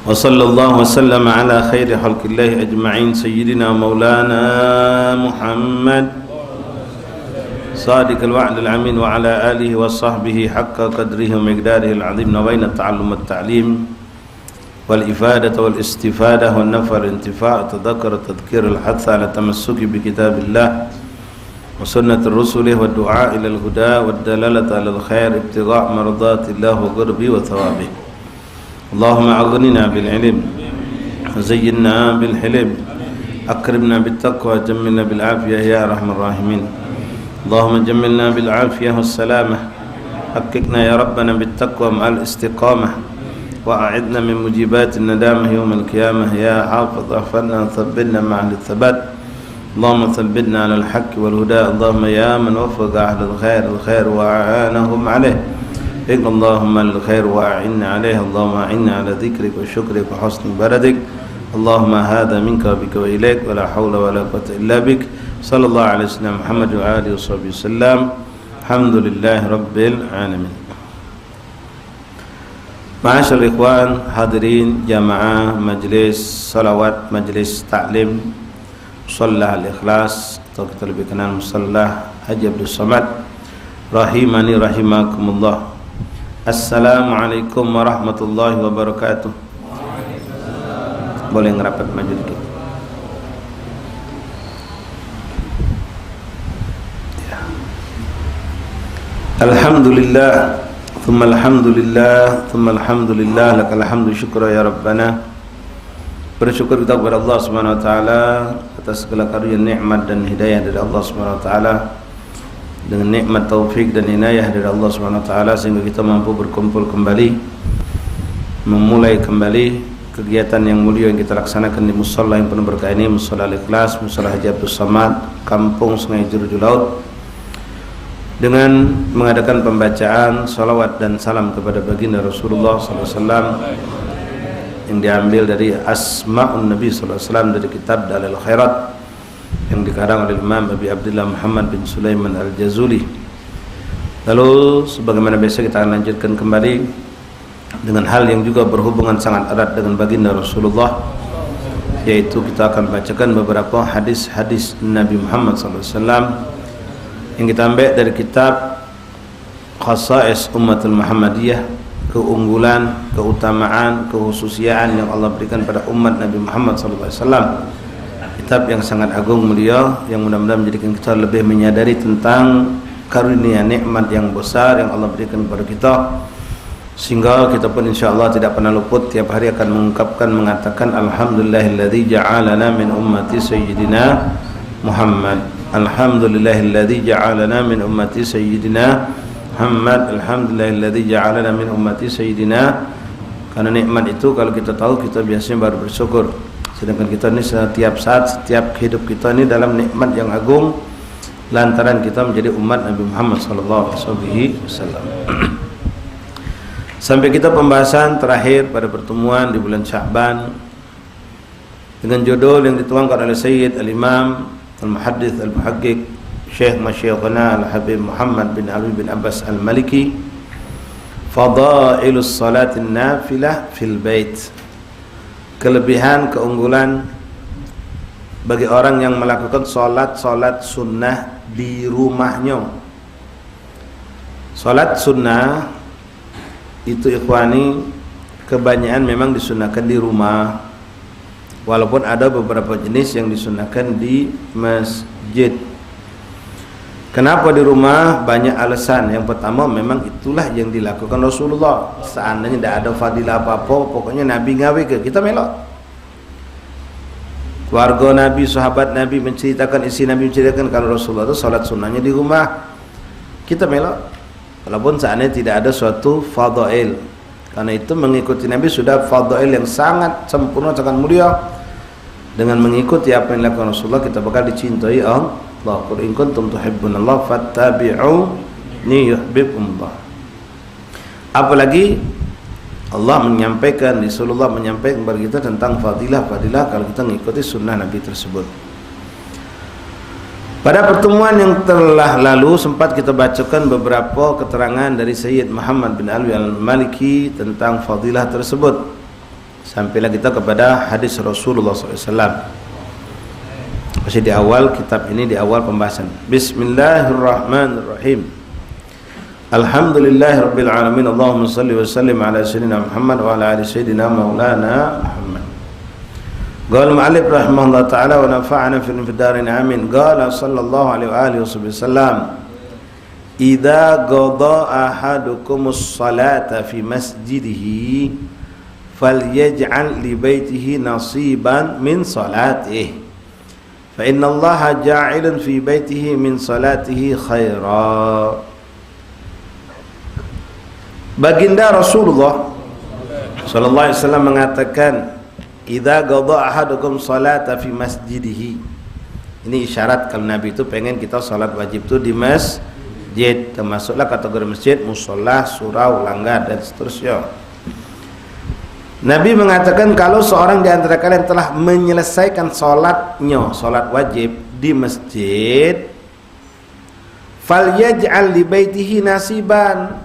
وصلى الله وسلم على خير خلق الله أجمعين سيدنا مولانا محمد صادق الوعد الأمين وعلى آله وصحبه حق قدره ومقداره العظيم. نوينا التعلم والتعليم والإفادة والاستفادة والنفع الانتفاع تذكر التذكير الحث على التمسك بكتاب الله وسنة الرسل والدعاء إلى الهدى والدلالة على الخير ابتغاء مرضات الله وقربه وثوابه. اللهم أغننا بالعلم وزينا بالحلم أكرمنا بالتقوى جملنا بالعافية يا أرحم الراحمين. اللهم جملنا بالعافية والسلامة حققنا يا ربنا بالتقوى مع الاستقامة وأعدنا من مجيبات الندامة يوم القيامة يا حافظ اغفرنا ثبتنا مع الثبات. اللهم ثبتنا على الحق والهدى. اللهم يا من وفق أهل الخير وأعانهم عليه إن اللهم للخير وأعنا عليه. اللهم أعنا على ذكرك وشكرك وحسن عبادتك. اللهم هذا منك وبك وإليك ولا حول ولا قوة إلا بك. صلى الله عليه وسلم محمد وآله وصحبه وسلم. الحمد لله رب العالمين. Ma'asyarul ikhwan hadirin jamaah majlis salawat majlis taklim Musallah Al-Ikhlas atau kita lebih kenal Musallah Haji Abdul Samad rahimani rahimakumullah. Assalamualaikum warahmatullahi wabarakatuh. Boleh ngerapat maju dikit. Ya. Alhamdulillah thumma alhamdulillah thumma alhamdulillah lakal hamdu syukra ya rabbana. Bersyukur kita kepada Allah Subhanahu wa taala atas segala karunia nikmat dan hidayah dari Allah Subhanahu wa taala, dengan nikmat taufik dan inayah dari Allah Subhanahu wa taala sehingga kita mampu berkumpul kembali, memulai kembali kegiatan yang mulia yang kita laksanakan di musalla yang penuh berkah ini, Musalla Al-Ikhlas, Musalla Haji Abdul Samad, Kampung Sungai Jurujul Laut, dengan mengadakan pembacaan salawat dan salam kepada baginda Rasulullah SAW yang diambil dari Asma'un Nabi SAW dari kitab Dalil Khairat yang dikarang oleh Imam Abi Abdullah Muhammad bin Sulaiman Al-Jazuli. Lalu sebagaimana biasa kita akan lanjutkan kembali dengan hal yang juga berhubungan sangat erat dengan baginda Rasulullah, yaitu kita akan bacakan beberapa hadis-hadis Nabi Muhammad SAW yang kita ambil dari kitab Khasa'is Ummatul Muhammadiyah, keunggulan, keutamaan, kehususiaan yang Allah berikan pada umat Nabi Muhammad SAW. Kitab yang sangat agung mulia yang mudah-mudahan menjadikan kita lebih menyadari tentang karunia nikmat yang besar yang Allah berikan kepada kita, sehingga kita pun insyaallah tidak pernah luput tiap hari akan mengatakan alhamdulillahilladzi ja'alana min ummati sayyidina Muhammad. Alhamdulillahilladzi ja'alana min ummati sayyidina Muhammad. Alhamdulillahilladzi ja'alana min ummati sayyidina. Karena nikmat itu kalau kita tahu kita biasanya baru bersyukur. Sedangkan kita ini setiap saat, setiap hidup kita ini dalam nikmat yang agung lantaran kita menjadi umat Nabi Muhammad SAW. Sampai kita pembahasan terakhir pada pertemuan di bulan Sya'ban dengan judul yang dituangkan oleh Sayyid Al-Imam Al-Muhaddits Al-Muhaqqiq Syekh Masyayikhuna Al-Habib Muhammad bin Ali bin Abbas Al-Maliki, Fadailus Salatin Nafilah fil Bait, kelebihan keunggulan bagi orang yang melakukan salat sunnah di rumahnya. Salat sunnah itu ikhwani kebanyakan memang disunahkan di rumah, walaupun ada beberapa jenis yang disunahkan di masjid. Kenapa di rumah? Banyak alasan. Yang pertama memang itulah yang dilakukan Rasulullah. Seandainya tidak ada fadilah apa-apa, pokoknya Nabi ngawe ke kita melok. Keluarga Nabi, sahabat Nabi menceritakan, isi Nabi menceritakan kalau Rasulullah itu salat sunnahnya di rumah, kita melok. Walaupun seandainya tidak ada suatu fadail, karena itu mengikuti Nabi sudah fadail yang sangat sempurna, sangat mulia. Dengan mengikuti apa yang dilakukan Rasulullah kita bakal dicintai Allah. Qul in kuntum tuhibbunallah fattabi'uni yuhibbukumullah. Apalagi Allah menyampaikan, Rasulullah menyampaikan kepada kita tentang fadilah-fadilah kalau kita mengikuti sunnah Nabi tersebut. Pada pertemuan yang telah lalu sempat kita bacakan beberapa keterangan dari Sayyid Muhammad bin Ali Al-Maliki tentang fadilah tersebut. Sampailah kita kepada hadis Rasulullah SAW. Masih di awal kitab ini, di awal pembahasan. Bismillahirrahmanirrahim. Alhamdulillahirabbil alamin. Allahumma shalli wa sallim ala sayyidina Muhammad wa ala ali sayyidina maulana Muhammad. Qala al-mu'allif rahimahullah ta'ala wa nafa'ana fil darin amin. Qala sallallahu alaihi wa alihi wasallam, idza qada ahadukumus salata fi masjidihi falyaj'al li baitihi nasiban min salatihi fa inna Allaha ja'ilun fi baitihi min salatihi khaira. Baginda Rasulullah sallallahu alaihi wasallam mengatakan, idza qada ahadukum salata fi masjidihi. Ini isyarat kalau Nabi itu pengen kita salat wajib itu di masjid, termasuklah kategori masjid, musola, surau, langgar dan seterusnya. Nabi mengatakan kalau seorang di antara kalian telah menyelesaikan salatnya, salat wajib di masjid, falyaj'al li baitihi nasiban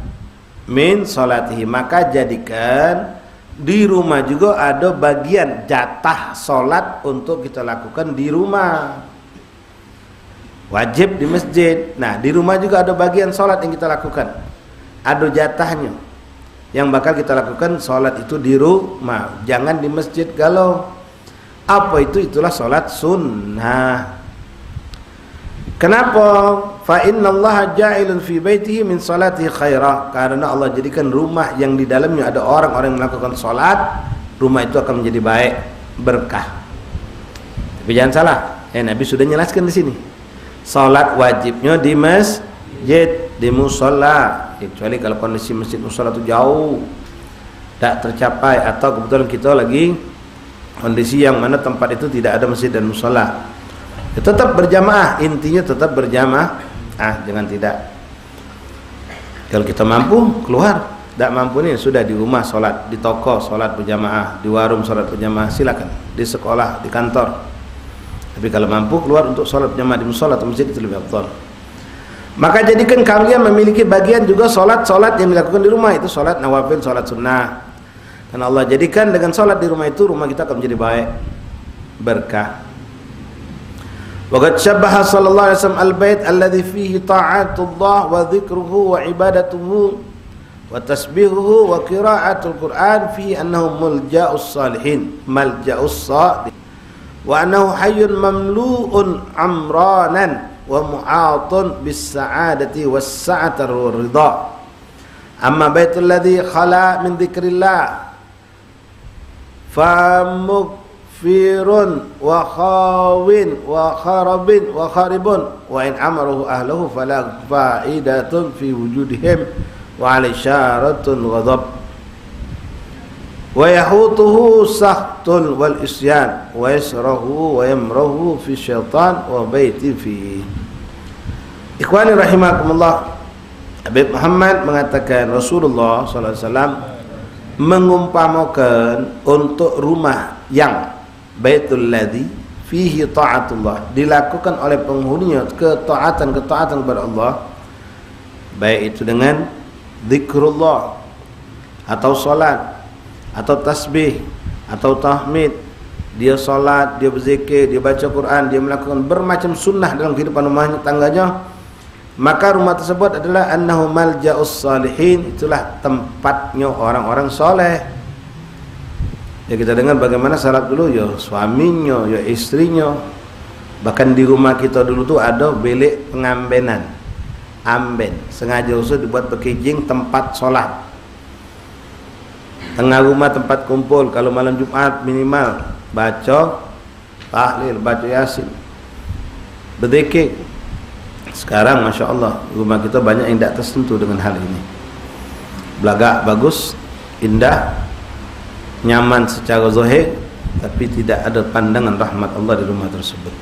min salatihi, maka jadikan di rumah juga ada bagian jatah salat untuk kita lakukan di rumah. Wajib di masjid. Nah, di rumah juga ada bagian salat yang kita lakukan. Ada jatahnya. Yang bakal kita lakukan salat itu di rumah, jangan di masjid galau. Apa itu? Itulah salat sunnah. Kenapa? Fa innallaha ja'ilun fi baitihi min salatihi khaira. Karena Allah jadikan rumah yang di dalamnya ada orang-orang yang melakukan salat, rumah itu akan menjadi baik, berkah. Tapi jangan salah, Nabi sudah jelaskan di sini. Salat wajibnya di masjid, di musola, kecuali kalau kondisi masjid musola itu jauh, tak tercapai, atau kebetulan kita lagi kondisi yang mana tempat itu tidak ada masjid dan musola. Ya, tetap berjamaah, intinya tetap berjamaah. Jangan tidak. Kalau kita mampu keluar, tidak mampu nih sudah di rumah sholat, di toko sholat berjamaah, di warung sholat berjamaah, silakan. Di sekolah, di kantor. Tapi kalau mampu keluar untuk sholat berjamaah di musola atau masjid itu lebih afdal. Maka jadikan kalian memiliki bagian juga sholat-sholat yang dilakukan di rumah, itu sholat nawafil, sholat sunnah. Karena Allah jadikan dengan sholat di rumah itu rumah kita akan menjadi baik, berkah. Waqad syabbaha sallallahu alaihi wasallam al-bait alladhi fihi ta'atullah wa dzikruhu wa ibadatuhu wa tasbihuhu wa qira'atul Qur'an fi annahu malja'us salihin, malja'us salihin, wa annahu hayyun mamlu'un amranan wa mu'atun bis sa'adati was sa'atar ridha. Amma baitul ladzi khala min dzikrillah fa mukfirun wa khawin wa kharabin wa kharibun wa in amaruhu ahluhu fala fa'idatun fi wujudihim wa ala isyaratun ghadab wa yahutuhu sahtun wal isyan wa yasrahu wa yamrahu fi syaitan wa baiti fi. Ikhwani rahimakumullah, Habib Muhammad mengatakan Rasulullah SAW mengumpamakan untuk rumah yang baitul ladzi fihi ta'atullah, dilakukan oleh penghuninya ketaatan kepada Allah, baik itu dengan zikrullah atau salat atau tasbih atau tahmid, dia salat, dia berzikir, dia baca Quran, dia melakukan bermacam sunnah dalam kehidupan rumah tangganya, maka rumah tersebut adalah annahu malja'us salihin, itulah tempatnya orang-orang soleh. Ya, kita dengar bagaimana salat dulu, ya suaminya, ya istrinya. Bahkan di rumah kita dulu tuh ada bilik pengambenan, amben, sengaja khusus dibuat berkijing tempat sholat. Tengah rumah tempat kumpul, kalau malam Jumat minimal baca tahlil, baca yasin, berzikir. Sekarang Masya Allah rumah kita banyak yang tidak tersentuh dengan hal ini. Belagak bagus, indah, nyaman secara zahir, tapi tidak ada pandangan rahmat Allah di rumah tersebut.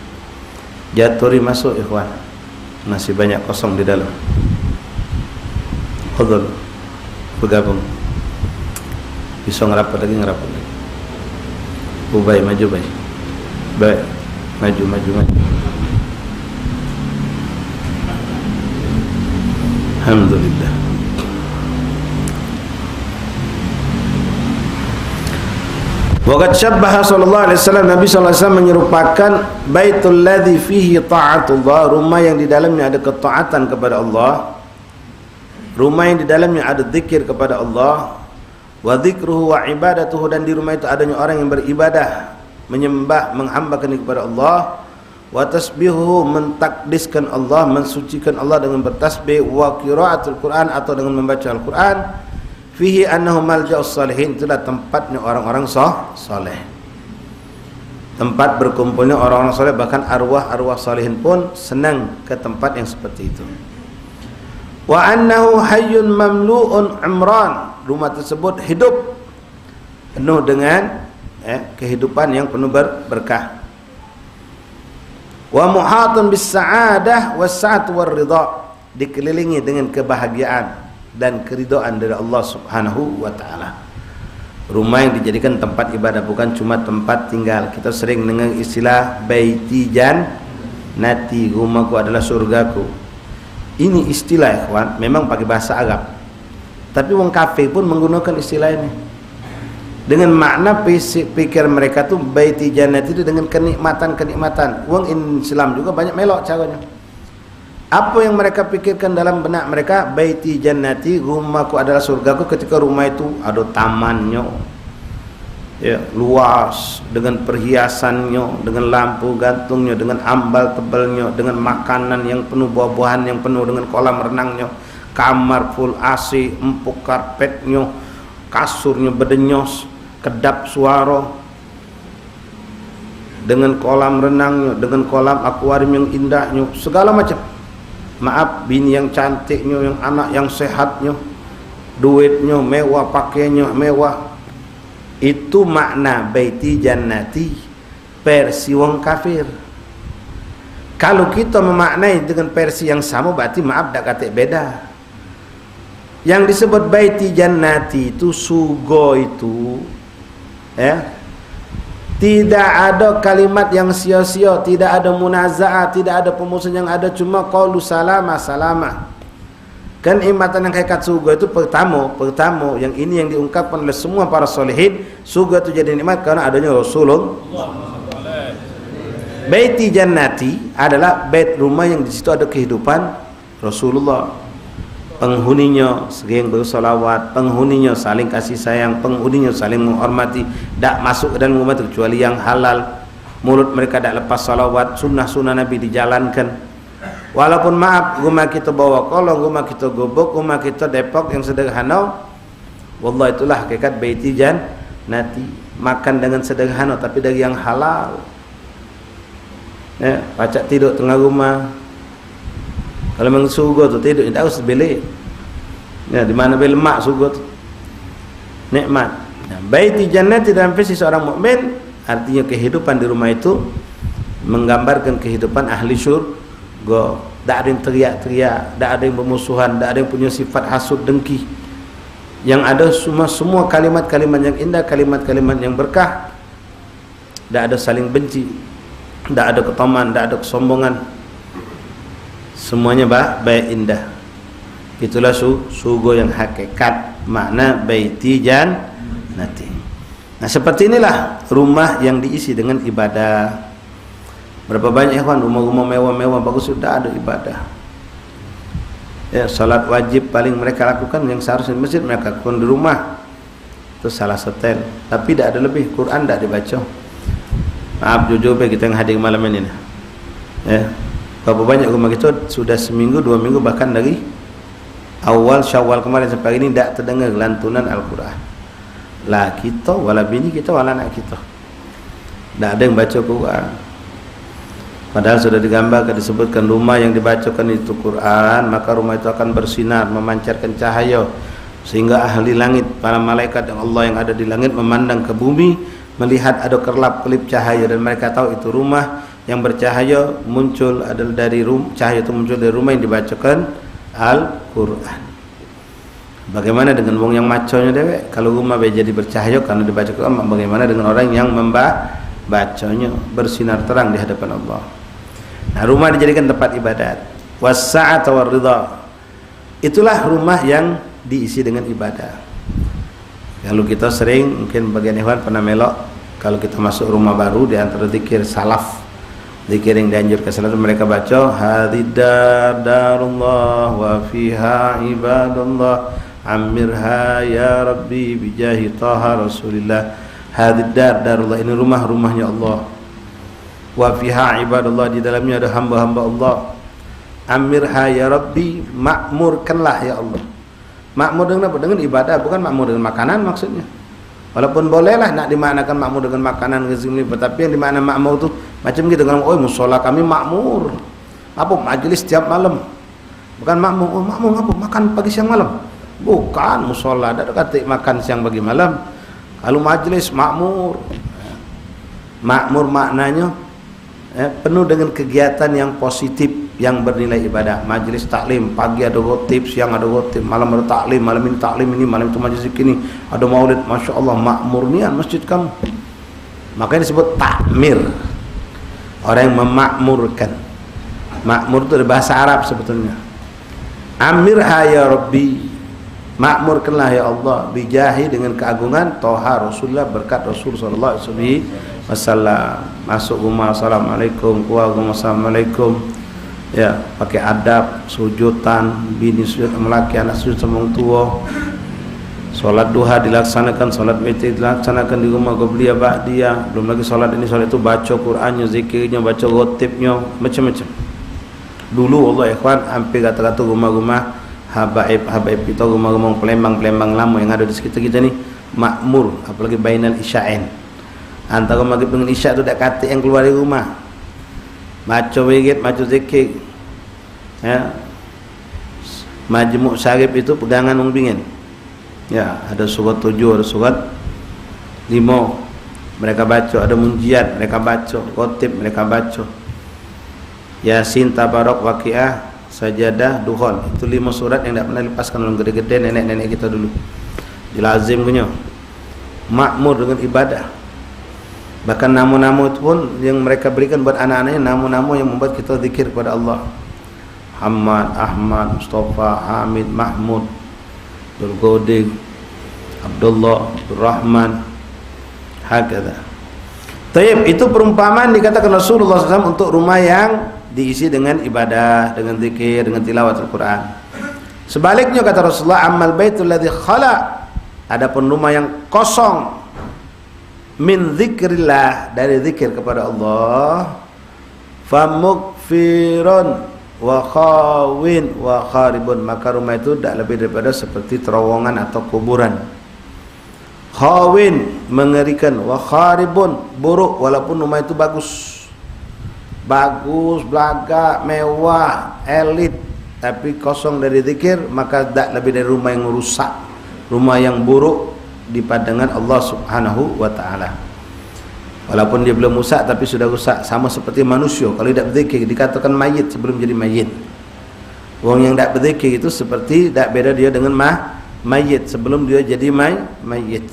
Jaturi masuk ikhwan, masih banyak kosong di dalam. Khudul bergabung, bisa ngerapat lagi. Ubay maju bay, baik maju. Alhamdulillah. Waqad syabbaha sallallahu alaihi wasallam, Nabi sallallahu alaihi wasallam menyerupakan baitul ladzi fihi ta'atullah, rumah yang di dalamnya ada ketaatan kepada Allah, rumah yang di dalamnya ada zikir kepada Allah, wa dzikruhu wa ibadatuhu, dan di rumah itu adanya orang yang beribadah, menyembah, menghambakan kepada Allah, wa tasbihuhu, mentakdiskan Allah, mensucikan Allah dengan bertasbih, wa qiraatul Quran, atau dengan membaca Al-Quran, fihi annahu malja'us salihin, itulah tempatnya orang-orang saleh, tempat berkumpulnya orang-orang saleh, bahkan arwah-arwah salihin pun senang ke tempat yang seperti itu. Wa annahu hayyun mamlu'un umran, rumah tersebut hidup penuh dengan kehidupan yang penuh berkah. Wa muhatun bis sa'adah was sa'at war ridha, dikelilingi dengan kebahagiaan dan keridhaan dari Allah Subhanahu wa taala. Rumah yang dijadikan tempat ibadah, bukan cuma tempat tinggal. Kita sering dengar istilah baiti jannati, rumahku adalah surgaku. Ini istilah ikhwan memang pakai bahasa Arab, tapi wong kafir pun menggunakan istilah ini dengan makna pikir mereka tuh baiti jannati itu dengan kenikmatan. Wong Islam juga banyak melok caranya. Apa yang mereka pikirkan dalam benak mereka, baiti jannati, rumahku adalah surgaku, ketika rumah itu ada tamannya, ya, luas, dengan perhiasannya, dengan lampu gantungnya, dengan ambal tebalnya, dengan makanan yang penuh, buah-buahan yang penuh, dengan kolam renangnya, kamar full AC, empuk karpetnya, kasurnya bedenyos, kedap suara, dengan kolam renangnya, dengan kolam akuarium yang indahnya, segala macam. Maaf, bini yang cantiknya, yang anak yang sehatnya, duitnya mewah, pakainya mewah. Itu makna baiti jannati versi wong kafir. Kalau kita memaknai dengan versi yang sama, berarti maaf dak kate beda. Yang disebut baiti jannati itu surga itu, ya, tidak ada kalimat yang sia-sia, tidak ada munaza'ah, tidak ada pemusuhan, yang ada cuma qaulu salama. Kan imatan yang hakikat surga itu pertama yang ini yang diungkapkan oleh semua para solehin, surga itu jadi nikmat karena adanya Rasulullah. Baiti jannati adalah bait, rumah yang di situ ada kehidupan Rasulullah. Penghuninya sering bersolawat, penghuninya saling kasih sayang, penghuninya saling menghormati, tak masuk ke dalam rumah itu kecuali yang halal. Mulut mereka tak lepas salawat, sunnah-sunnah Nabi dijalankan. Walaupun maaf, rumah kita bawa kolong, rumah kita gobok, rumah kita depok yang sederhana, wallah itulah hakikat baiti jannati. Makan dengan sederhana tapi dari yang halal, ya, pacak tidur tengah rumah. Kalau memang surga tu tidur tak usah belik, ya, di mana lemak surga tu nikmat. Nah, baiti jannati dalam versi seorang mukmin artinya kehidupan di rumah itu menggambarkan kehidupan ahli syurga. Tak ada yang teriak-teriak, tak ada yang bermusuhan, tak ada yang punya sifat hasud dengki. Yang ada semua kalimat-kalimat yang indah, kalimat-kalimat yang berkah. Tak ada saling benci, tak ada ketaman, tak ada kesombongan. Semuanya baik indah. Itulah surga yang hakikat, makna baiti jannati. Nah, seperti inilah rumah yang diisi dengan ibadah. Berapa banyak ikhwan rumah-rumah mewah-mewah bagus sudah ada ibadah. Ya, salat wajib paling mereka lakukan yang seharusnya di masjid mereka lakukan di rumah. Itu salah setel, tapi tidak ada lebih. Quran tidak dibaca. Maaf jujur kita yang hadir malam ini. Ya. Berapa banyak rumah kita sudah seminggu, 2 minggu, bahkan dari awal Syawal kemarin sampai ini tidak terdengar lantunan Al-Quran. Lah kita, wala bini kita, wala anak kita, tidak ada yang baca Quran. Padahal sudah digambarkan, disebutkan rumah yang dibacakan itu Quran, maka rumah itu akan bersinar, memancarkan cahaya, sehingga ahli langit, para malaikat yang Allah yang ada di langit memandang ke bumi, melihat ada kerlap-kelip cahaya, dan mereka tahu itu rumah yang bercahaya muncul adalah dari cahaya itu muncul dari rumah yang dibacakan Al-Quran. Bagaimana dengan wong yang maconya dewek? Kalau rumah jadi bercahaya karena dibaca Quran, bagaimana dengan orang yang membacanya bersinar terang di hadapan Allah? Nah, rumah dijadikan tempat ibadat. Was-sa'ata war-ridha. Itulah rumah yang diisi dengan ibadah. Kalau kita sering, mungkin bagian ikhwan pernah melok Kalau kita masuk rumah baru, di antara zikir salaf, zikir yang dianjurkan salaf, mereka baca hadidar darullah wa fiha ibadullah amirha ya rabbi bijahi taha rasulillah. Hadidar darullah, ini rumahnya Allah, wa fiha ibadullah, di dalamnya ada hamba-hamba Allah. Amirha ya rabbi, makmurkanlah ya Allah. Makmur dengan apa? Dengan ibadah, bukan makmur dengan makanan maksudnya. Walaupun bolehlah nak dimaknakan makmur dengan makanan, tapi yang dimakna makmur itu macam gitu kan, oh musola kami makmur. Apa majelis setiap malam? Bukan makmur, oh makmur apa? Makan pagi siang malam. Bukan musola, ada kata makan siang pagi malam. Kalau majelis makmur. Makmur maknanya penuh dengan kegiatan yang positif, yang bernilai ibadah. Majlis taklim, pagi ada khotib, siang ada khotib, malam ada taklim, malam ini taklim ini, malam itu majlis ini, ada maulid, masya Allah, makmurnian masjid kamu. Makanya disebut takmir, orang yang memakmurkan. Makmur itu dari bahasa Arab sebetulnya. Amirha ya Rabbi, makmurkanlah ya Allah, bijahi, dengan keagungan Toha Rasulullah, berkat Rasul sallallahu alaihi wasallam. Masuk rumah, assalamualaikum, keluar rumah, assalamualaikum. Ya, pakai adab, sujudan, bini sujud sama laki, anak sujud sama orang tua. Solat duha dilaksanakan, solat witir dilaksanakan di rumah qabliyah ba'diyah. Belum lagi solat ini, solat itu baca Qurannya, zikirnya, baca khotibnya, macam-macam. Dulu Allah ikhwan, hampir kata-kata rumah-rumah habaib kita, rumah-rumah pelembang lama yang ada di sekitar kita ni makmur, apalagi bainal isya'in. Antara maghrib dengan isya' tu dak kata yang keluar dari rumah. Baca wirid, baca zikir. Ya. Majmu' syarif itu pegangan orang pingin. Ya, ada surat 7, ada surat 5. Mereka baca, ada munjiat, mereka baca, khotib mereka baca. Yasin, Tabarak, Waqiah, Sajadah, Dukhon. Itu 5 surat yang tak pernah lepaskan orang gede-gede, nenek-nenek kita dulu. Dilazim punya. Makmur dengan ibadah. Bahkan nama-nama itu pun yang mereka berikan buat anak-anaknya, nama-nama yang membuat kita zikir kepada Allah. Hamad, Ahmad, Mustafa, Hamid, Mahmud, Abdul Qadir, Abdullah, Abdul Rahman, hakada. Taib, itu perumpamaan dikatakan Rasulullah SAW untuk rumah yang diisi dengan ibadah, dengan zikir, dengan tilawat Al-Quran. Sebaliknya kata Rasulullah, amal baitul ladzi khala, adapun rumah yang kosong min zikrillah, dari zikir kepada Allah, famukfirun wa khawin wa kharibun, maka rumah itu tak lebih daripada seperti terowongan atau kuburan. Khawin, mengerikan, wa kharibun, buruk, walaupun rumah itu bagus, belagak, mewah, elit, tapi kosong dari zikir, maka tak lebih dari rumah yang rusak, rumah yang buruk di pandangan Allah Subhanahu wa taala. Walaupun dia belum rusak tapi sudah rusak, sama seperti manusia kalau tidak berzikir dikatakan mayit sebelum jadi mayit. Orang yang tidak berzikir itu seperti tak beda dia dengan mayit sebelum dia jadi mayit.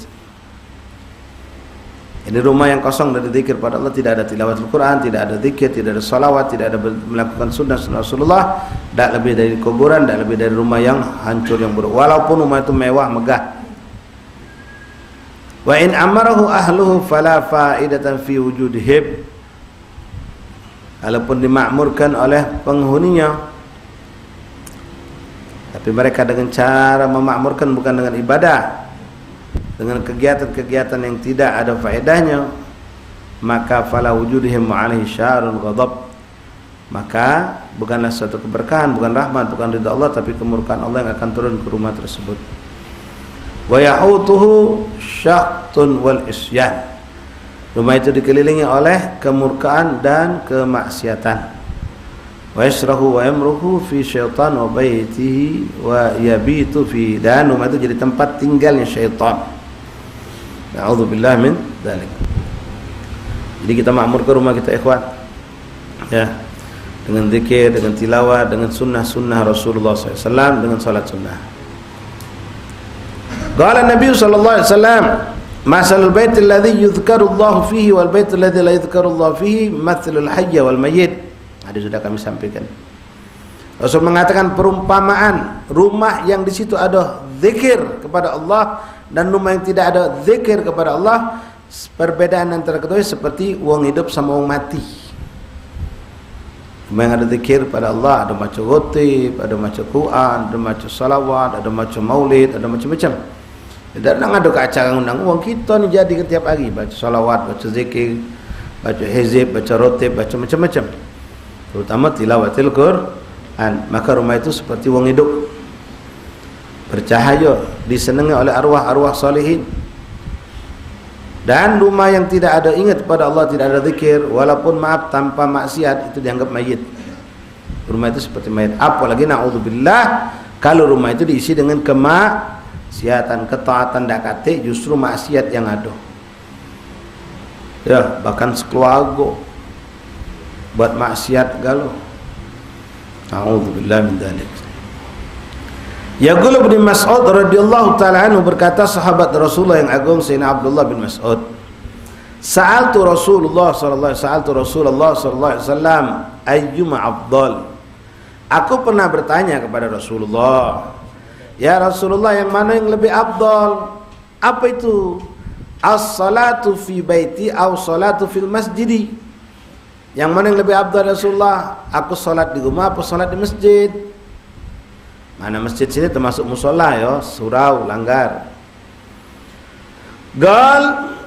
Ini rumah yang kosong dari zikir pada Allah, tidak ada tilawat Al-Quran, tidak ada zikir, tidak ada salawat, tidak ada melakukan sunnah Rasulullah, tak lebih dari kuburan, tak lebih dari rumah yang hancur, yang buruk. Walaupun rumah itu mewah, megah. Wa in amarahu ahluhu fala faidatan fi wujudihim, walaupun dimakmurkan oleh penghuninya, tapi mereka dengan cara memakmurkan bukan dengan ibadah, dengan kegiatan-kegiatan yang tidak ada faedahnya, maka fala wujudihim alaihi syarun ghadab, maka bukanlah suatu keberkahan, bukan rahmat, bukan ridha Allah, tapi kemurkaan Allah yang akan turun ke rumah tersebut. Wa yahutuhu syahtun wal isyan, rumah itu dikelilingi oleh kemurkaan dan kemaksiatan. Wa yasrahu wa yamruhu fi syaitan wa baitihi wa yabitu fi, dan rumah itu jadi tempat tinggalnya syaitan. Na'udzubillah min dzalik. Jadi kita makmurkan rumah kita ikhwan, ya, dengan zikir, dengan tilawah, dengan sunnah-sunnah Rasulullah SAW, dengan salat sunnah. Qala Nabi sallallahu alaihi wasallam, masalul bait alladhi yudhkaru Allah fihi wal bait alladhi la yudhkaru Allah fihi mathalul hayy wal mayyit. Hadis sudah kami sampaikan. Rasul mengatakan perumpamaan rumah yang di situ ada zikir kepada Allah dan rumah yang tidak ada zikir kepada Allah Perbedaan antara kedua seperti wong hidup sama wong mati. Yang ada zikir pada Allah, ada macam gotib, ada macam Quran, ada macam salawat, ada macam maulid, ada macam-macam. Dan ada ke acara undang wong kita ni jadi setiap hari baca salawat, baca zikir, baca hizib, baca rotib, baca macam-macam. Terutama tilawatil Quran. Maka rumah itu seperti wong hidup, bercahaya, disenangi oleh arwah-arwah salihin. Dan rumah yang tidak ada ingat pada Allah, tidak ada zikir, walaupun maaf tanpa maksiat, itu dianggap mayit. Rumah itu seperti mayit. Apalagi na'udzubillah kalau rumah itu diisi dengan kemaksiatan, ketaatan dakate, justru maksiat yang ada. Ya, bahkan sekeluarga buat maksiat galau. Na'udzubillah min dzalik. Yaqul bin Mas'ud radhiyallahu taala anhu berkata, sahabat Rasulullah yang agung Sayyidina Abdullah bin Mas'ud, sa'altu Rasulullah sallallahu alaihi wasallam ayyuma afdal. Aku pernah bertanya kepada Rasulullah, ya Rasulullah, yang mana yang lebih afdal? Apa itu? As-salatu fi baiti aw salatu fil masjid? Yang mana yang lebih afdal Rasulullah? Aku salat di rumah apa salat di masjid? Mana masjid sini termasuk musola ya, surau, langgar.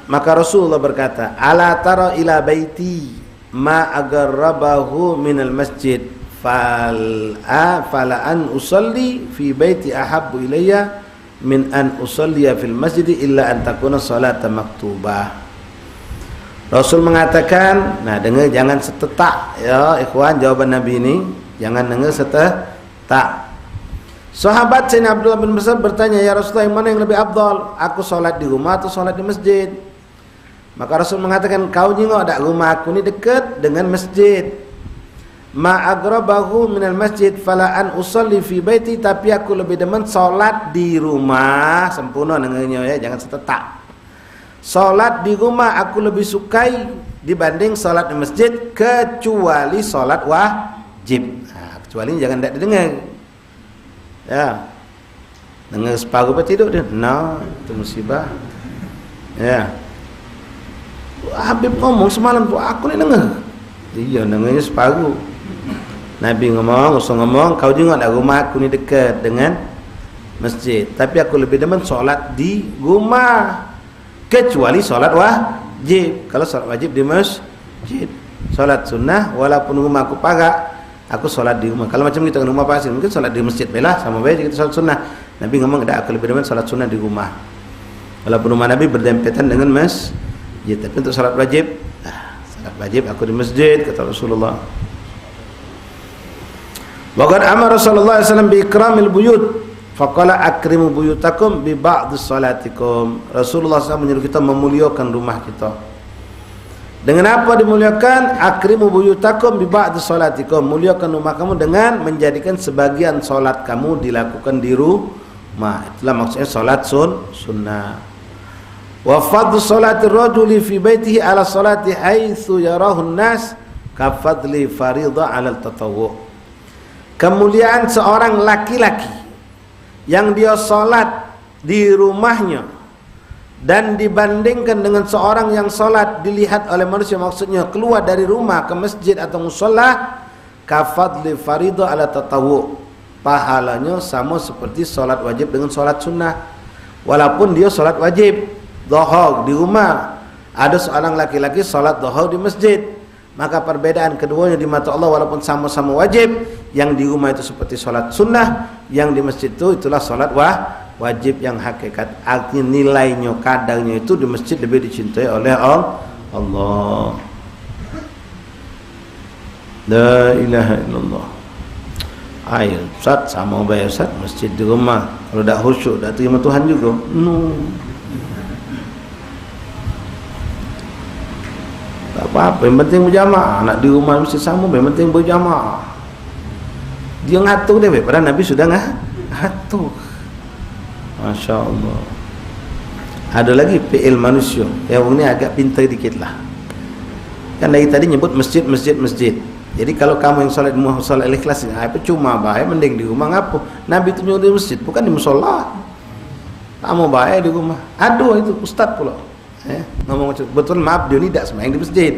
Maka Rasulullah berkata, ala tara ila baiti ma agarrabahu minal masjid fala an usalli fi baiti ahabbu ilayya min an usalliya fil masjid illa an takuna salatan maktubah. Rasul mengatakan, nah dengar jangan setetak ya ikhwan, jawaban Nabi ini jangan dengar setetak. Sahabat Sayyidina Abdullah bin Mas'ud bertanya, ya Rasulullah, yang mana yang lebih afdal? Aku solat di rumah atau solat di masjid? Maka Rasul mengatakan, kau jengok tak rumah aku ni dekat dengan masjid. Ma agrabahu minal masjid fala an usalli fi baiti, tapi aku lebih demen solat di rumah. Sempurna dengannya ya, jangan setetak. Solat di rumah aku lebih sukai dibanding solat di masjid, kecuali solat wajib. Nah, kecuali jangan tak didengar. Ya, dengar separuh apa tidur dia? No, itu musibah. Ya, Habib ngomong semalam tu, aku ni dengar. Iya, dengarnya separuh. Nabi ngomong, Rasul ngomong, kau juga tak rumah aku ni dekat dengan masjid, tapi aku lebih demen solat di rumah, kecuali solat wajib. Kalau solat wajib di masjid, solat sunnah walaupun rumah aku parak, aku solat di rumah. Kalau macam kita kan rumah pasir, mungkin solat di masjid belah sama baik kita solat sunnah. Nabi ngomong, tak, aku lebih demen solat sunnah di rumah. Walaupun rumah Nabi berdempetan dengan masjid, tapi untuk solat wajib, solat wajib aku di masjid, kata Rasulullah. Waqad amara sallallahu alaihi wasallam bi ikramil buyut, faqala akrimu buyutakum bi ba'd salatikum. Rasulullah SAW menyuruh kita memuliakan rumah kita. Dengan apa dimuliakan? Akrimu buyutakum bi ba'd salatikum. Muliakan rumah kamu dengan menjadikan sebagian solat kamu dilakukan di rumah. Itulah maksudnya solat sunnah. Wa fadlu salatir rajuli fi baitihi ala salati haitsu yarahu an-nas ka fadli fardha ala al-tatawwu'. Kemuliaan seorang laki-laki yang dia salat di rumahnya dan dibandingkan dengan seorang yang salat dilihat oleh manusia, maksudnya keluar dari rumah ke masjid atau musalla, kafadli fardha ala tatawwu', pahalanya sama seperti salat wajib dengan salat sunnah. Walaupun dia salat wajib dhuhur di rumah, ada seorang laki-laki salat dhuhur di masjid, maka perbedaan keduanya di mata Allah walaupun sama-sama wajib, yang di rumah itu seperti salat sunnah, yang di masjid itu itulah salat wajib yang hakikat. Artinya nilainya, kadarnya itu di masjid lebih dicintai oleh Allah. La ilaha illallah. Air Ustaz sama bayar Ustaz, masjid di rumah kalau tak khusyuk, tak terima Tuhan juga. Tak apa-apa, yang penting berjamaah. Nak di rumah mesti sama, yang penting berjamaah. Dia ngatur dia, padahal Nabi sudah ngatur. Masya Allah. Ada lagi fi'il manusia yang ini agak pintar dikit lah. Kan dari tadi nyebut masjid. Jadi kalau kamu yang solat di rumah, solat ikhlas, apa cuma bahaya, mending di rumah ngapa? Nabi itu nyuruh di masjid, bukan di musola. Kamu bahaya di rumah. Aduh, itu ustaz pula. Ngomong macam betul, maaf, dia ni tak sembahyang di masjid,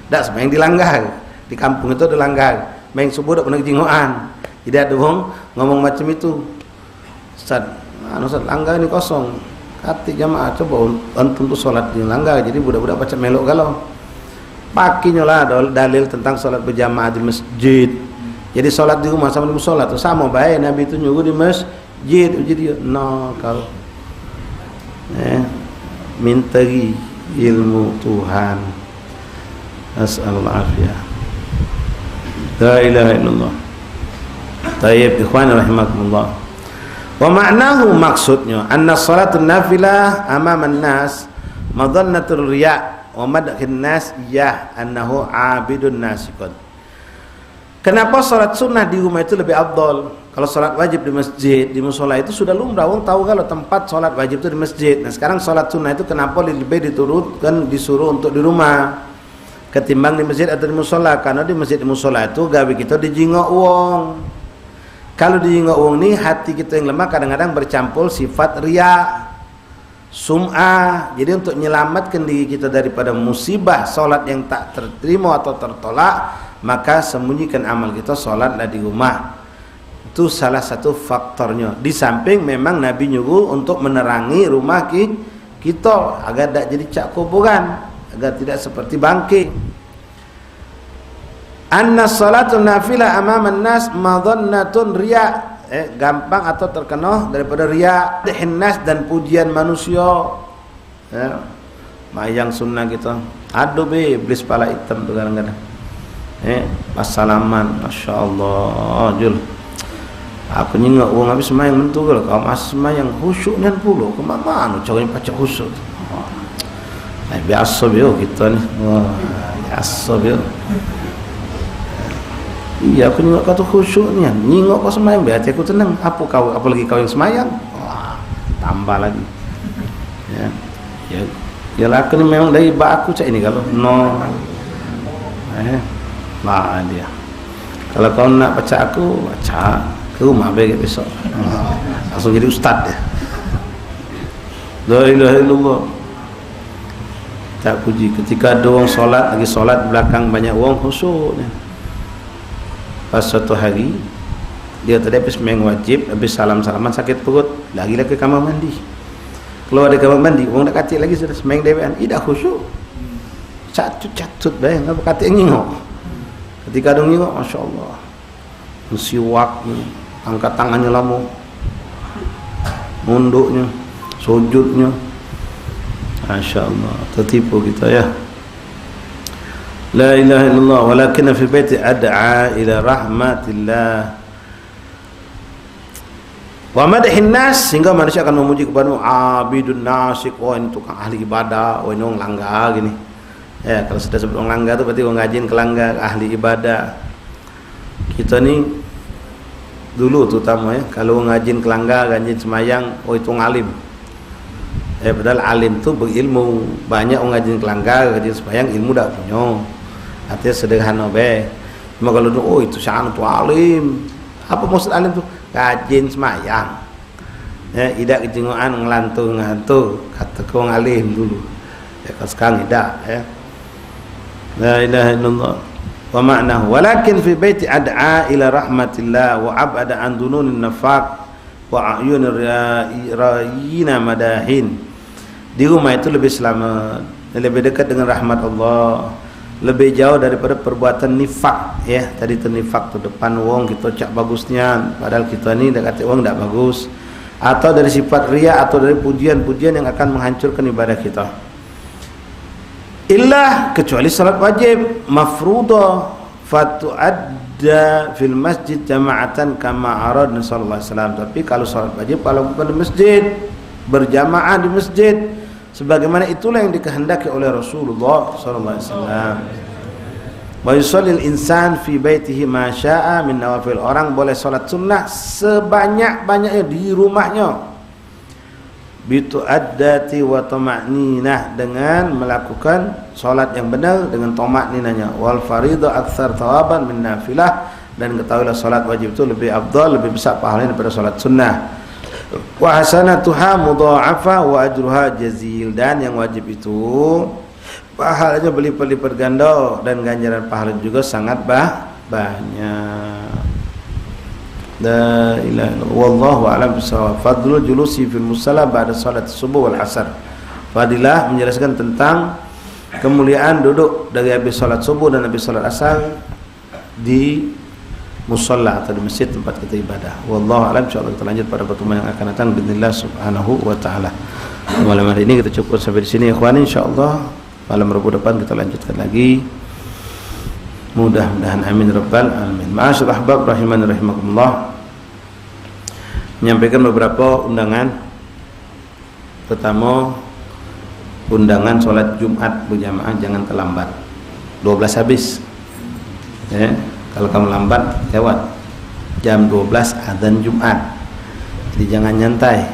tak sembahyang di langgar. Di kampung itu ada langgar, main subuh tak pernah kejingoan. Jadi ada orang ngomong macam itu, Ustaz, Ustaz, langgar ni kosong, kata jamaah coba antum tu solat di langgar, jadi budak-budak baca melok galau. Pakinya lah dalil tentang solat berjamaah di masjid. Jadi solat di rumah sama di musola tu sama baik, Nabi itu nyuruh di masjid. Jadi no, kalau minta ilmu Tuhan, as'alullah afiyah. La ilaha illallah. Tayyib ikhwan rahimakumullah. Wa ma'nahu, maksudnya anna salatun nafilah amaman nas madhannatul riya' wa madkhin nas ya annahu abidun nasikun. Kenapa salat sunnah di rumah itu lebih afdal? Kalau salat wajib di masjid, di musola itu sudah lumrah, wong tahu kalau tempat salat wajib itu di masjid. Nah, sekarang salat sunnah itu kenapa lebih diturunkan, disuruh untuk di rumah ketimbang di masjid atau di musola? Karena di masjid, di musola itu gawe kita dijingok wong. Kalau dijingok wong ni hati kita yang lemah kadang-kadang bercampur sifat riya, sum'ah. Jadi untuk menyelamatkan diri kita daripada musibah salat yang tak terterima atau tertolak, maka sembunyikan amal kita, salatlah di rumah. Itu salah satu faktornya. Di samping memang Nabi nyuruh untuk menerangi rumah kita agar tak jadi cak kuburan, agar tidak seperti bangkit. Anna salatun nafilah amaman nas madhannatun riya, gampang atau terkena daripada riya, hinnas dan pujian manusia. Mayang sunnah kita. Aduh be, iblis pala hitam tu kadang-kadang. Pas salaman, Masya Allah, Jul. Aku nyingok wong habis semayang mentu kalau kau masih semayang khusyuk nian puluh ke mana caranya baca khusyuk. Biasa bio kita ni. Biasa bio. Iya, aku nyingok kau tu khusyuk nian. Nyingok kau semayang biar hati aku tenang. Apa lagi kau yang semayang? Wah, tambah lagi. Ya lah aku ni memang dari bak aku cak ini kalau no. Lah dia. Kalau kau nak baca aku, baca ke rumah baik besok. Langsung jadi ustaz dia. La ilaha illallah. Tak puji ketika ada orang solat, lagi solat belakang banyak orang khusyuk. Pas suatu hari dia tadi habis sembahyang wajib, habis salam-salaman sakit perut, lagi ke kamar mandi. Keluar dari kamar mandi, orang dah katik lagi sudah sembahyang dewan, tidak khusyuk. Catut bae, ngapa katik ngingok. Ketika ada ngingok, masya-Allah. Siwak, angkat tangannya lama, munduknya, sujudnya, Masya Allah, tertipu kita ya. La ilaha illallah, walakinna fi baiti ad'a ila rahmatillah wa madhin nas, sehingga manusia akan memuji kepada abidun nasik. Oh, ini tukang ahli ibadah, oh ini orang langgar gini ya. Kalau sudah sebut orang langgar itu berarti orang ngajin ke langgar, ahli ibadah. Kita ni dulu terutama ya, kalau ngajin ke langgar, ngajin semayang, oh itu ngalim. Padahal alim tu berilmu. Banyak orang ngajin ke langgar, ngajin semayang, ilmu dah punya. Artinya sederhana be. Cuma kalau oh itu sya'an tu alim. Apa maksud alim tu? Ngajin semayang. Tidak kejengoan ngelantur kata kau alim dulu. Kalau sekarang tidak ya. La ilaha illallah. Wa ma'nahu walakin fi baiti ad'a ila rahmatillah wa ab'ada an dununin nafaq wa a'yunir rayina madahin. Di rumah itu lebih selamat, lebih dekat dengan rahmat Allah, lebih jauh daripada perbuatan nifak ya. Tadi tu nifak tu depan wong kita cak bagusnya, padahal kita ni dah kata wong tak bagus, atau dari sifat riya, atau dari pujian-pujian yang akan menghancurkan ibadah kita. Illa kecuali salat wajib mafruḍah fatu'adda fil masjid jama'atan kama aradna sallallahu alaihi wasallam. Tapi kalau salat wajib kalau bukan di masjid, berjamaah di masjid, sebagaimana itulah yang dikehendaki oleh Rasulullah sallallahu alaihi wasallam. Wa yusallil insan fi baitihi ma syaa min nawafil. Orang boleh salat sunnah sebanyak-banyaknya di rumahnya. Bitu'addati wa tama'ninah, dengan melakukan salat yang benar dengan tama'ninahnya. Wal fariḍah aktsar thawaban min nafilah, dan ketahuilah salat wajib itu lebih afdal, lebih besar pahalanya daripada salat sunnah. Wa hasanatuha mudha'afa wa ajruha jazil, dan yang wajib itu pahalanya berlipat-lipat ganda dan ganjaran pahala juga sangat banyak. La ilaha illallah wallahu a'lam bissawab. Fadlul julusi fil musalla ba'da salat subuh wal asar. Fadilah menjelaskan tentang kemuliaan duduk dari habis salat subuh dan habis salat asar di musalla atau di masjid tempat kita ibadah. Wallahu a'lam. Insyaallah kita lanjut pada pertemuan yang akan datang bismillah subhanahu wa taala. Malam hari ini kita cukup sampai di sini ikhwan, insyaallah malam Rabu depan kita lanjutkan lagi. Mudah-mudahan amin rabbal alamin. Ma'asyiral ahbab rahimani rahimakumullah. Menyampaikan beberapa undangan. Pertama, undangan sholat Jumat berjamaah jangan terlambat. 12 habis. Ya, kalau kamu lambat lewat. Jam 12 azan Jumat. Jadi jangan nyantai.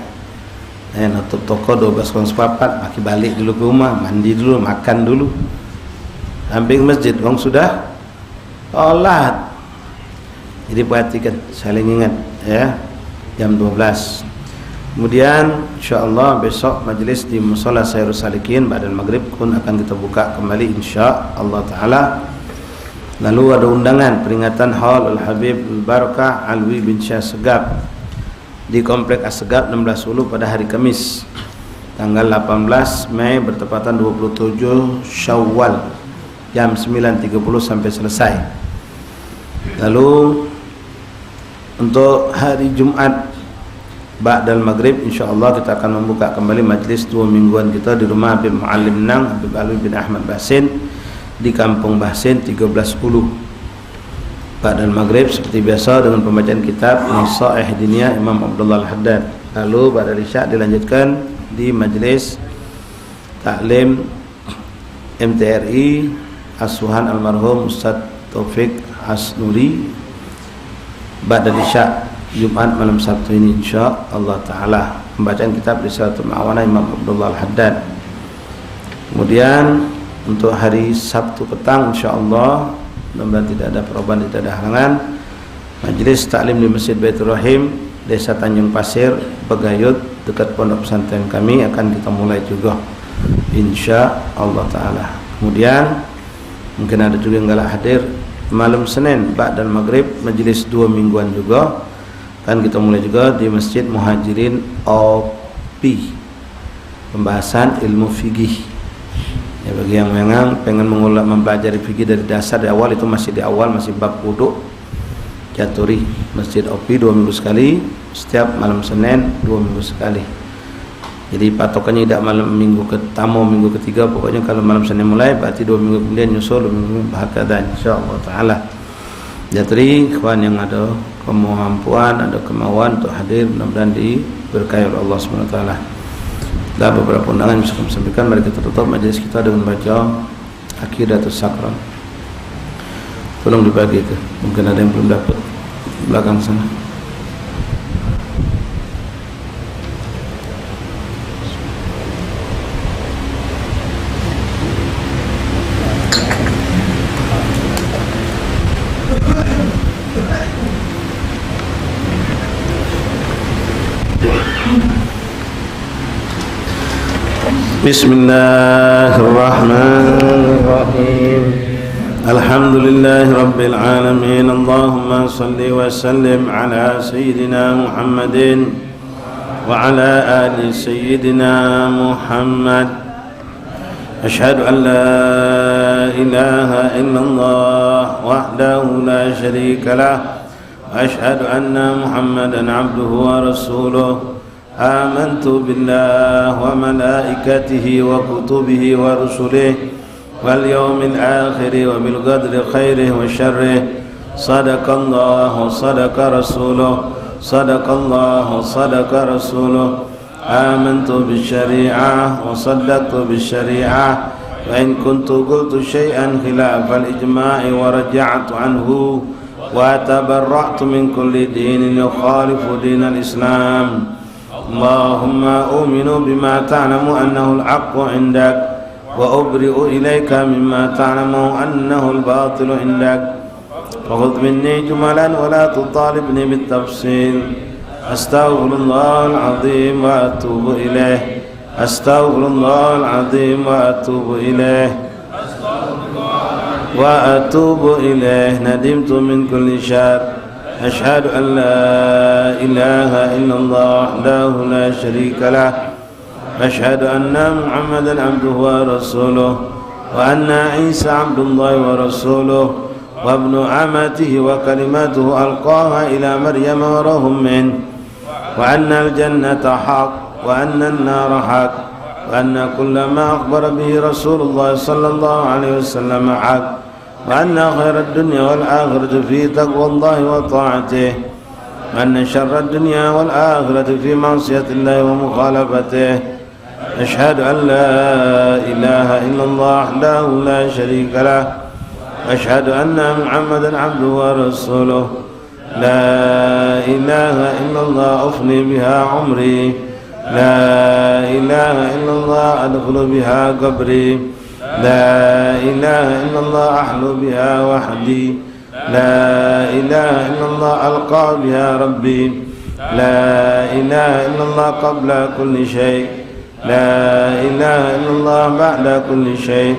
Nutup toko 12.04, maki balik dulu ke rumah, mandi dulu, makan dulu. Sampai ke masjid, orang sudah sholat. Jadi perhatikan, saling ingat ya, jam 12. Kemudian insyaallah besok majlis di Mushola Sayyidus Salikin ba'dal maghrib pun akan kita buka kembali insyaallah taala. Lalu ada undangan peringatan Haul Al-Habib Al-Barakah Alwi bin Syah Segap di Komplek As-Segap 16 Hulu pada hari Kamis tanggal 18 Mei bertepatan 27 Syawal jam 9.30 sampai selesai. Lalu untuk hari Jumat ba'dal maghrib insyaallah kita akan membuka kembali majlis 2 mingguan kita di rumah Habib Muallim Nang Habib Alwi bin Ahmad Basin di Kampung Basin 13 Hulu. Ba'dal maghrib seperti biasa dengan pembacaan kitab Nasaih Diniyah Imam Abdullah Al-Haddad. Lalu ba'dal isya dilanjutkan di majlis taklim MTRI asuhan almarhum Ustaz Taufik Hasnuri ba'dal isya Jumat malam Sabtu ini insyaallah taala. Pembacaan kitab Risalatul Ma'awana Imam Abdullah Al-Haddad. Kemudian untuk hari Sabtu petang insyaallah, mudah-mudahan tidak ada perubahan, tidak ada halangan, majlis taklim di Masjid Baitur Rahim Desa Tanjung Pasir Begayut dekat pondok pesantren kami akan kita mulai juga insyaallah taala. Kemudian mungkin ada juga yang enggak hadir malam Senin ba'dal maghrib majlis 2 mingguan juga kan kita mulai juga di Masjid Muhajirin OP pembahasan ilmu fikih. Ya, bagi yang memang pengen mempelajari fikih dari dasar dari awal, itu masih di awal, masih bab wudu jaturi. Masjid OP 2 minggu sekali, setiap malam Senin 2 minggu sekali. Jadi patokannya tidak malam minggu pertama, minggu ketiga, pokoknya kalau malam Senin mulai berarti 2 minggu kemudian nyusul 2 minggu bahakadan insyaallah taala. Jaturi kawan yang ada kemampuan, ada kemauan untuk hadir, mudah-mudahan diberkahi oleh Allah Subhanahu wa taala. Ada beberapa undangan yang bisa kami sampaikan. Mari kita tutup majlis kita dengan baca Aqidatus Sakran. Tolong dibagi itu, mungkin ada yang belum dapat belakang sana. Bismillahirrahmanirrahim. Alhamdulillahi rabbil alamin. Allahumma salli wa sallim ala sayyidina Muhammadin wa ala ali sayyidina Muhammad. Ashhadu an la ilaha illallah wahdahu la syarika lah wa ashhadu anna Muhammadan abduhu wa rasuluh. آمنت بالله وملائكته وكتبه ورسله واليوم الآخر وبالقدر خيره وشره. صدق الله وصدق رسوله. صدق الله وصدق رسوله. آمنت بالشريعة وصدقت بالشريعة وإن كنت قلت شيئا خلاف الإجماع ورجعت عنه وتبرأت من كل دين يخالف دين الإسلام. اللهم أؤمن بما تعلم أنه الحق عندك وأبرئ إليك مما تعلم أنه الباطل عندك. فخذ مني جملا ولا تطالبني بالتفصيل. أستغفر الله العظيم وأتوب إليه أستغفر الله العظيم وأتوب إليه وأتوب إليه ندمت من كل شر أشهد أن لا إله إلا الله وحده لا شريك له أشهد أن محمدا عبده ورسوله وأن عيسى عبد الله ورسوله وابن أمته وكلمته ألقاها إلى مريم وروح منه وأن الجنة حق وأن النار حق وأن كل ما أخبر به رسول الله صلى الله عليه وسلم حق وأن خير الدنيا والآخرة في تقوى الله وطاعته وأن شر الدنيا والآخرة في معصية الله ومخالفته أشهد أن لا إله إلا الله وحده لا شريك له أشهد أن محمدا عبده ورسوله لا إله إلا الله أفني بها عمري لا إله إلا الله أدخل بها قبري لا إله إلا الله أحلو بها وحدي لا إله إلا الله ألقى بها ربي لا إله إلا الله قبل كل شيء لا إله إلا الله بعد كل شيء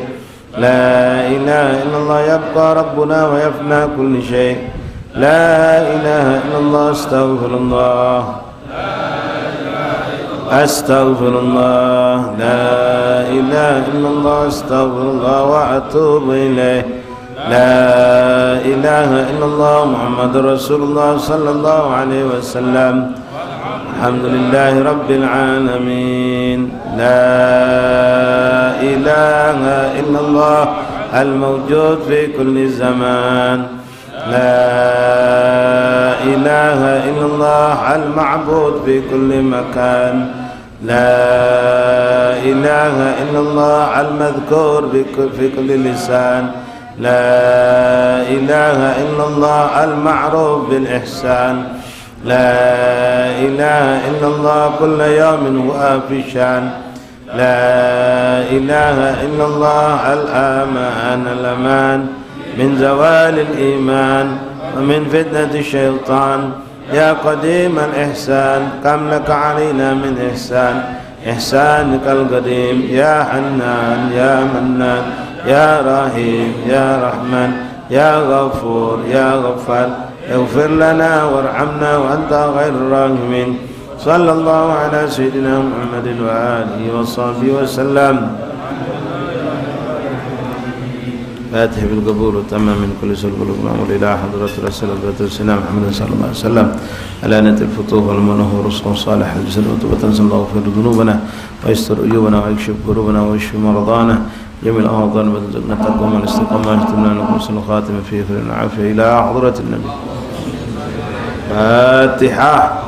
لا إله إلا الله يبقى ربنا ويفنى كل شيء لا إله إلا الله أستغفر الله أستغفر الله لا إله إلا الله أستغفر الله وأتوب إليه لا إله إلا الله محمد رسول الله صلى الله عليه وسلم الحمد لله رب العالمين لا إله إلا الله الموجود في كل زمان لا إله إلا الله المعبود في كل مكان لا إله إلا الله المذكور في كل لسان لا إله إلا الله المعروف بالإحسان لا إله إلا الله كل يوم هو في شان لا إله إلا الله الأمان من زوال الإيمان ومن فتنة الشيطان يا قديم الإحسان كم لك علينا من إحسان إحسانك القديم يا حنان يا منان يا رحيم يا رحمن يا غفور يا غفار اغفر لنا وارحمنا وأنت خير الراحمين صلى الله على سيدنا محمد وآله وصحبه وسلم فاتح بالقبول وتمام من كل سلب والأمور إلى حضرة رسول الله سيدنا محمد صلى الله عليه وسلم علانة الفتوح والمنه ورزق صالح الجسد وتوبة الله وغفر ذنوبنا ويستر عيوبنا ويكشف كروبنا ويشفي مرضانا جميع الأوضان وترزقنا التقوى والاستقامة واجتمنا نكون الخاتم في خير العافية إلى حضرة النبي فاتحة